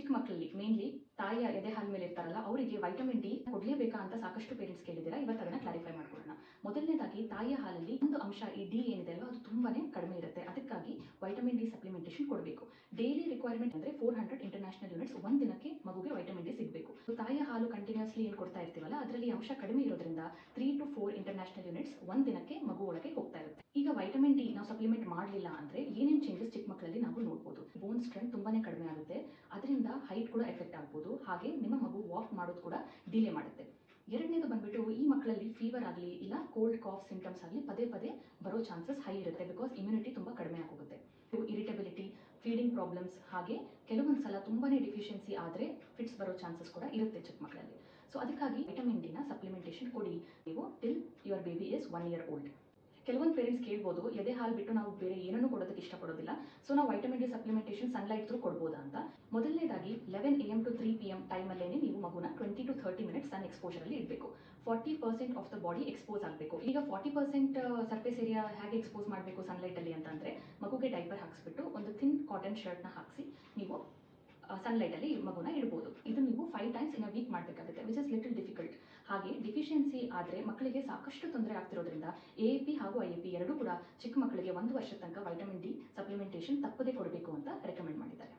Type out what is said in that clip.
ಚಿಕ್ಕ ಮಕ್ಕಳಲ್ಲಿ ಮೇನ್ಲಿ ತಾಯಿಯ ಎದೆ ಹಾಲು ಮೇಲೆ ಇರ್ತಾರಲ್ಲ ಅವರಿಗೆ ವೈಟಮಿನ್ ಡಿ ಕೊಡಲೇಬೇಕಾ ಅಂತ ಸಾಕಷ್ಟು ಪೇರೆಂಟ್ಸ್ ಕೇಳಿದ್ದೀರಾ. ಇವತ್ತು ಅದನ್ನ ಕ್ಲಾರಿಫೈ ಮಾಡ್ಕೊಳ್ಳೋಣ. ಮೊದಲನೇದಾಗಿ ತಾಯಿಯ ಹಾಲಲ್ಲಿ ಒಂದು ಅಂಶ ಈ ಡಿ ಏನಿದೆ ಅಲ್ವಾ ಅದು ತುಂಬಾನೇ ಕಡಿಮೆ ಇರುತ್ತೆ. ಅದಕ್ಕಾಗಿ ವೈಟಮಿನ್ ಡಿ ಸಪ್ಲಿಮೆಂಟೇಷನ್ ಕೊಡಬೇಕು. ಡೈಲಿ ರಿಕ್ವೈರ್ಮೆಂಟ್ ಅಂದ್ರೆ 400 ಇಂಟರ್ನ್ಯಾಷನಲ್ ಯೂನಿಟ್ಸ್ ಒಂದ್ ದಿನಕ್ಕೆ ಮಗುಗೆ ವೈಟಮಿನ್ ಡಿ ಸಿಗಬೇಕು. ತಾಯಿಯ ಹಾಲು ಕಂಟಿನ್ಯೂಸ್ಲಿ ಏನು ಕೊಡ್ತಾ ಇರ್ತೀವಲ್ಲ ಅದರಲ್ಲಿ ಅಂಶ ಕಡಿಮೆ ಇರೋದ್ರಿಂದ 3 to 4 ಇಂಟರ್ನ್ಯಾಷನಲ್ ಯೂನಿಟ್ಸ್ ಒಂದ್ ದಿನಕ್ಕೆ ಮಗು ಒಳಗೆ ಹೋಗ್ತಾ ಇರುತ್ತೆ. ಈಗ ವೈಟಮಿನ್ ಡಿ ನಾವು ಸಪ್ಲಿಮೆಂಟ್ ಮಾಡಲಿಲ್ಲ ಅಂದ್ರೆ ಏನೇನು ಚೇಂಜಸ್ ಚಿಕ್ಕ ಮಕ್ಕಳಲ್ಲಿ ನಾವು ನೋಡಬಹುದು. ಬೋನ್ ಸ್ಟ್ರೆಂತ್ ತುಂಬಾನೇ ಕಡಿಮೆ ಆಗುತ್ತೆ. ಅದರಿಂದ ಹೈಟ್ ಕೂಡ ಎಫೆಕ್ಟ್ ಆಗ್ಬೋದು. ಹಾಗೆ ನಿಮ್ಮ ಮಗು ವಾಕ್ ಮಾಡೋದು ಕೂಡ ಡಿಲೇ ಮಾಡುತ್ತೆ. ಎರಡನೇದು ಬಂದ್ಬಿಟ್ಟು ಈ ಮಕ್ಕಳಲ್ಲಿ ಫೀವರ್ ಆಗಲಿ ಇಲ್ಲ ಕೋಲ್ಡ್ ಕಾಫ್ ಸಿಂಟಮ್ಸ್ ಆಗಲಿ ಪದೇ ಪದೇ ಬರೋ ಚಾನ್ಸಸ್ ಹೈ ಇರುತ್ತೆ. ಬಿಕಾಸ್ ಇಮ್ಯುನಿಟಿ ತುಂಬ ಕಡಿಮೆ ಆಗೋಗುತ್ತೆ. ಇರಿಟಬಿಲಿಟಿ, ಫೀಡಿಂಗ್ ಪ್ರಾಬ್ಲಮ್ಸ್, ಹಾಗೆ ಕೆಲವೊಂದು ಸಲ ತುಂಬಾನೇ ಡಿಫಿಷಿಯನ್ಸಿ ಆದರೆ ಫಿಟ್ಸ್ ಬರೋ ಚಾನ್ಸಸ್ ಕೂಡ ಇರುತ್ತೆ ಚಿಕ್ಕ ಮಕ್ಕಳಲ್ಲಿ. ಸೊ ಅದಕ್ಕಾಗಿ ವಿಟಮಿನ್ ಡಿನ ಸಪ್ಲಿಮೆಂಟೇಷನ್ ಕೊಡಿ ನೀವು till your baby is 1 year old. ಕೆಲವೊಂದು ಪೇರೆಂಟ್ಸ್ ಕೇಳ್ಬೋದು, ಎದೆ ಹಾಲು ಬಿಟ್ಟು ನಾವು ಬೇರೆ ಏನನ್ನೂ ಕೊಡೋದಕ್ಕೆ ಇಷ್ಟಪಡೋದಿಲ್ಲ, ಸೊ ನಾವು vitamin D supplementation sunlight through ಕೊಡ್ಬೋದಾ ಅಂತ. ಮೊದಲನೇದಾಗಿ 11 AM to 3 PM ಟೈಮಲ್ಲೇ ನೀವು ಮಗುನ 20 to 30 minutes ಸನ್ ಎಕ್ಸ್ಪೋಜರಲ್ಲಿ ಇಡಬೇಕು. 40% ಆಫ್ ದ ಬಾಡಿ ಎಕ್ಸ್ಪೋಸ್ ಆಗಬೇಕು. ಈಗ 40% ಸರ್ಫೇಸ್ ಏರಿಯಾ ಹೇಗೆ ಎಕ್ಸ್ಪೋಸ್ ಮಾಡಬೇಕು ಸನ್ಲೈಟಲ್ಲಿ ಅಂತಂದರೆ, ಮಗುಗೆ ಡೈಪರ್ ಹಾಕಿಸ್ಬಿಟ್ಟು ಒಂದು ಥಿನ್ ಕಾಟನ್ ಶರ್ಟ್ನ ಹಾಕಿಸಿ ನೀವು ಸನ್ಲೈಟಲ್ಲಿ ಮಗುನ ಇಡ್ಬೋದು. ಇದು ನೀವು 5 times ಇನ್ ಅ ವೀಕ್ ಮಾಡಬೇಕಾಗುತ್ತೆ, ವಿಚ್ ಇಸ್ ಲಿಟಲ್ ಡಿಫಿಕಲ್ಟ್. ಹಾಗೆ ಡಿಫಿಷಿಯನ್ಸಿ ಆದರೆ ಮಕ್ಕಳಿಗೆ ಸಾಕಷ್ಟು ತೊಂದರೆ ಆಗ್ತಿರೋದ್ರಿಂದ AAP ಹಾಗೂ IAP ಎರಡೂ ಕೂಡ ಚಿಕ್ಕ ಮಕ್ಕಳಿಗೆ 1 ವರ್ಷದ ತನಕ ವೈಟಮಿನ್ ಡಿ ಸಪ್ಲಿಮೆಂಟೇಷನ್ ತಪ್ಪದೇ ಕೊಡಬೇಕು ಅಂತ ರೆಕಮೆಂಡ್ ಮಾಡಿದ್ದಾರೆ.